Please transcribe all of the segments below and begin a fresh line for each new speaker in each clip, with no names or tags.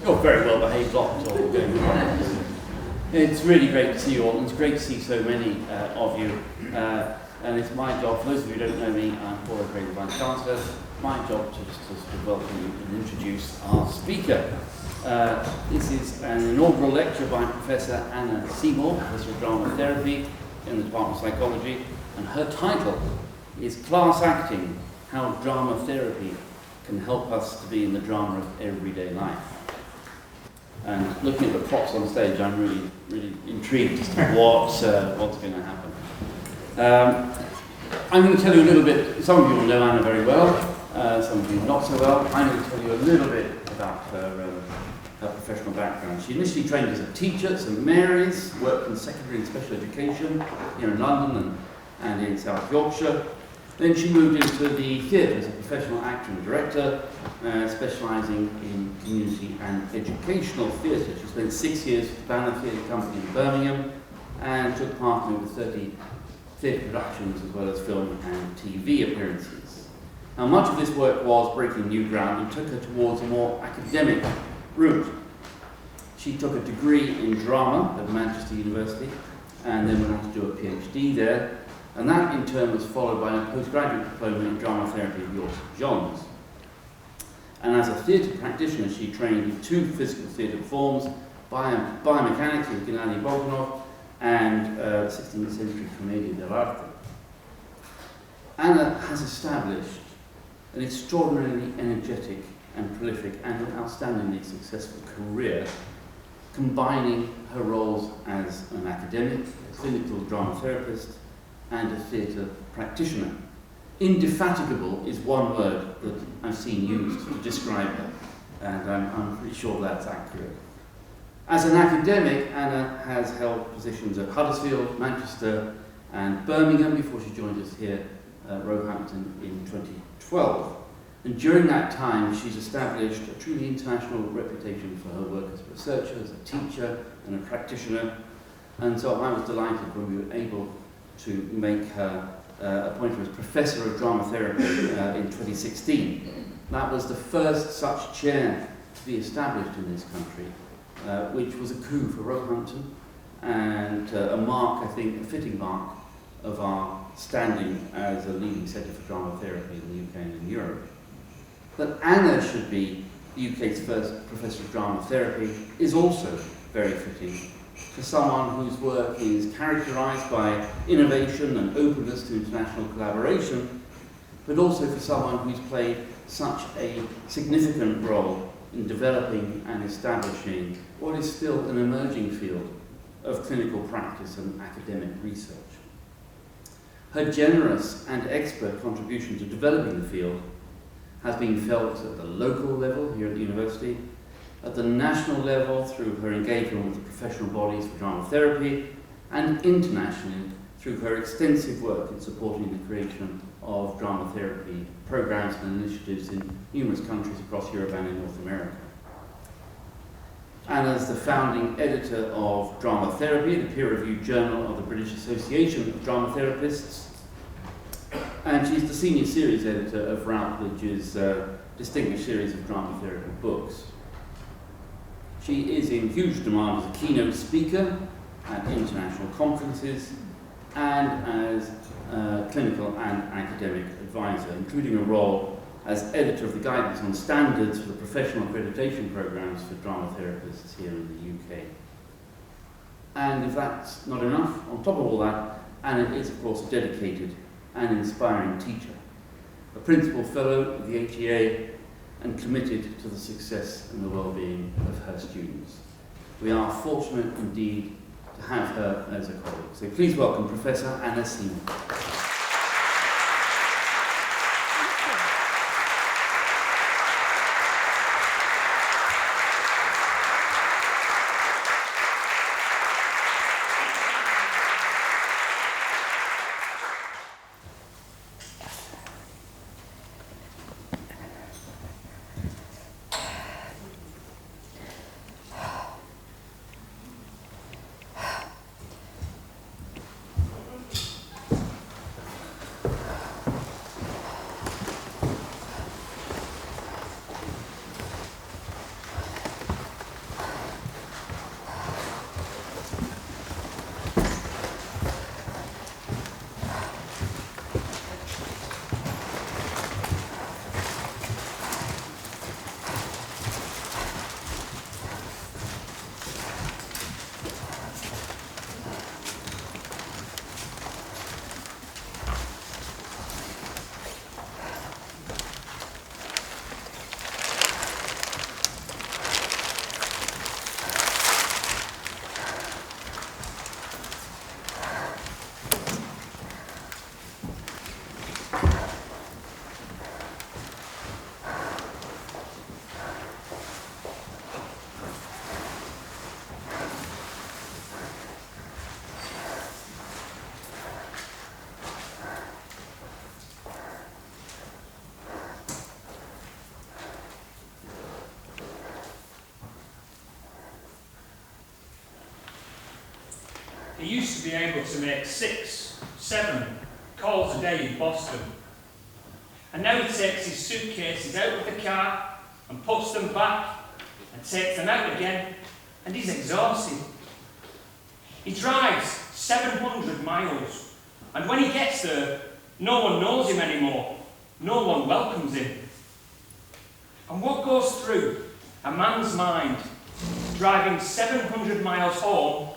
You're very well behaved lot all going on. It's really great to see you all, and it's great to see so many of you. And it's my job, for those of you who don't know me, I'm Paul O'Grady, Vice Chancellor. My job to welcome you and introduce our speaker. This is an inaugural lecture by Professor Anna Seymour, Professor of Dramatherapy in the Department of Psychology, and her title is Class Acting, How Dramatherapy Can Help Us to Be in the Drama of Everyday Life. And looking at the props on stage, I'm really intrigued as to what's going to happen. I'm going to tell you a little bit. Some of you will know Anna very well, some of you not so well. I'm going to tell you a little bit about her professional background. She initially trained as a teacher at St Mary's, worked in secondary and special education here in London and in South Yorkshire. Then she moved into the theatre as a professional actor and director, specialising in community and educational theatre. She spent 6 years with the Banner Theatre Company in Birmingham and took part in over 30 theatre productions as well as film and TV appearances. Now, much of this work was breaking new ground and took her towards a more academic route. She took a degree in drama at Manchester University and then went on to do a PhD there. And that in turn was followed by a postgraduate diploma in dramatherapy at York St John's. And as a theatre practitioner, she trained in 2 physical theatre forms, biomechanics with Gennady Bogdanov and 16th century Commedia dell'arte. Anna has established an extraordinarily energetic and prolific and outstandingly successful career, combining her roles as an academic, a clinical dramatherapist, and a theatre practitioner. Indefatigable is one word that I've seen used to describe her, and I'm pretty sure that's accurate. As an academic, Anna has held positions at Huddersfield, Manchester, and Birmingham before she joined us here at Roehampton in 2012. And during that time, she's established a truly international reputation for her work as a researcher, as a teacher, and a practitioner. And so I was delighted when we were able to make her appoint her as Professor of Dramatherapy in 2016. That was the first such chair to be established in this country, which was a coup for Roehampton and a mark, I think, a fitting mark of our standing as a leading centre for dramatherapy in the UK and in Europe. That Anna should be the UK's first Professor of Dramatherapy is also very fitting for someone whose work is characterised by innovation and openness to international collaboration, but also for someone who's played such a significant role in developing and establishing what is still an emerging field of clinical practice and academic research. Her generous and expert contribution to developing the field has been felt at the local level here at the university, at the national level through her engagement with the professional bodies for dramatherapy, and internationally through her extensive work in supporting the creation of dramatherapy programs and initiatives in numerous countries across Europe and in North America. And as the founding editor of Dramatherapy, the peer-reviewed journal of the British Association of Dramatherapists, and she's the senior series editor of Routledge's distinguished series of dramatherapy books. She is in huge demand as a keynote speaker at international conferences and as a clinical and academic advisor, including a role as editor of the guidance on standards for the professional accreditation programs for dramatherapists here in the UK. And if that's not enough, on top of all that, Anna is, of course, a dedicated and inspiring teacher, a principal fellow of the HEA, and committed to the success and the well-being of her students. We are fortunate indeed to have her as a colleague. So please welcome Professor Anna Seymour.
he used to be able to make 6, 7 calls a day in Boston. And now he takes his suitcases out of the car and puts them back and takes them out again, and he's exhausted. He drives 700 miles, and when he gets there, no one knows him anymore. No one welcomes him. And what goes through a man's mind driving 700 miles home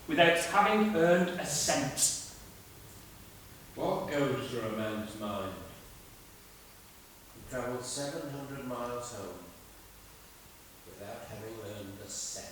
without having earned a cent?
What goes through a man's mind? He travelled 700 miles home without having earned a cent.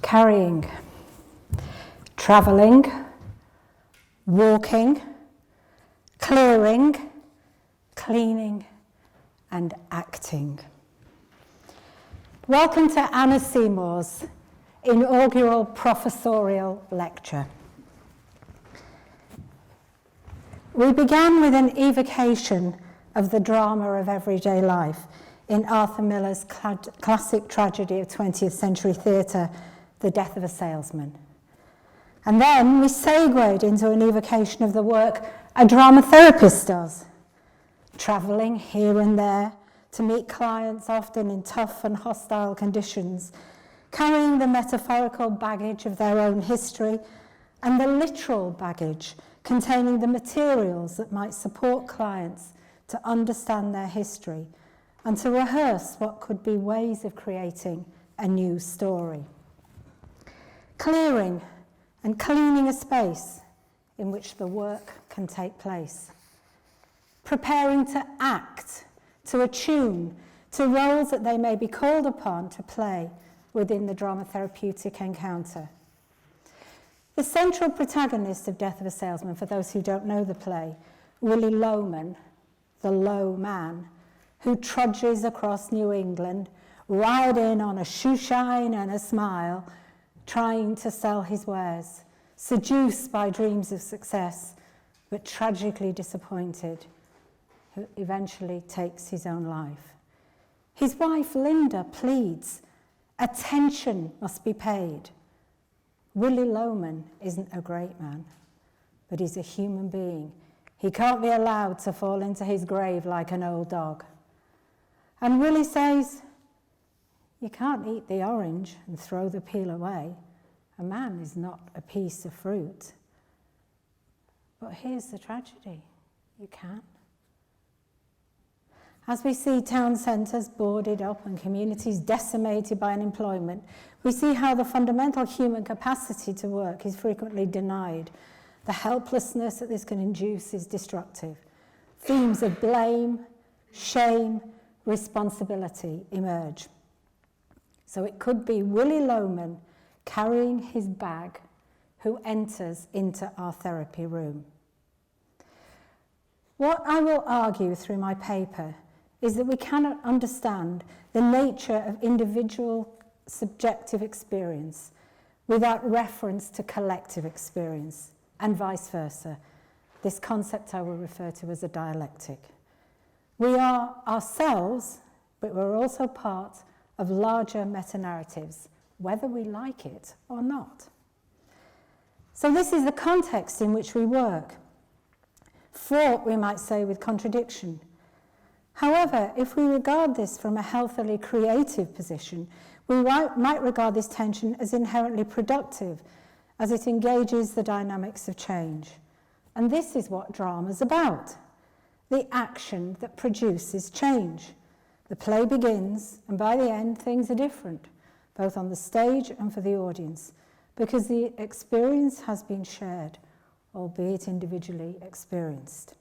Carrying, travelling, walking, clearing, cleaning, and acting. Welcome to Anna Seymour's inaugural professorial lecture. We began with an evocation of the drama of everyday life in Arthur Miller's classic tragedy of 20th century theatre, The Death of a Salesman. And then we segued into an evocation of the work a dramatherapist does, travelling here and there to meet clients often in tough and hostile conditions, carrying the metaphorical baggage of their own history and the literal baggage containing the materials that might support clients to understand their history and to rehearse what could be ways of creating a new story. Clearing and cleaning a space in which the work can take place. Preparing to act, to attune to roles that they may be called upon to play within the dramatherapeutic encounter. The central protagonist of Death of a Salesman, for those who don't know the play, Willie Loman, the low man, who trudges across New England, riding on a shoeshine and a smile, trying to sell his wares, seduced by dreams of success, but tragically disappointed, who eventually takes his own life. His wife, Linda, pleads, attention must be paid. Willie Loman isn't a great man, but he's a human being. He can't be allowed to fall into his grave like an old dog. And Willie says, you can't eat the orange and throw the peel away. A man is not a piece of fruit. But here's the tragedy, you can. As we see town centres boarded up and communities decimated by unemployment, we see how the fundamental human capacity to work is frequently denied. The helplessness that this can induce is destructive. Themes of blame, shame, responsibility emerge. So it could be Willie Loman carrying his bag who enters into our therapy room. What I will argue through my paper is that we cannot understand the nature of individual subjective experience without reference to collective experience, and vice versa. This concept I will refer to as a dialectic. We are ourselves, but we're also part of larger meta-narratives, whether we like it or not. So this is the context in which we work, fraught, we might say, with contradiction. However, if we regard this from a healthily creative position, we might regard this tension as inherently productive, as it engages the dynamics of change. And this is what drama's about, the action that produces change. The play begins, and by the end, things are different, both on the stage and for the audience, because the experience has been shared, albeit individually experienced.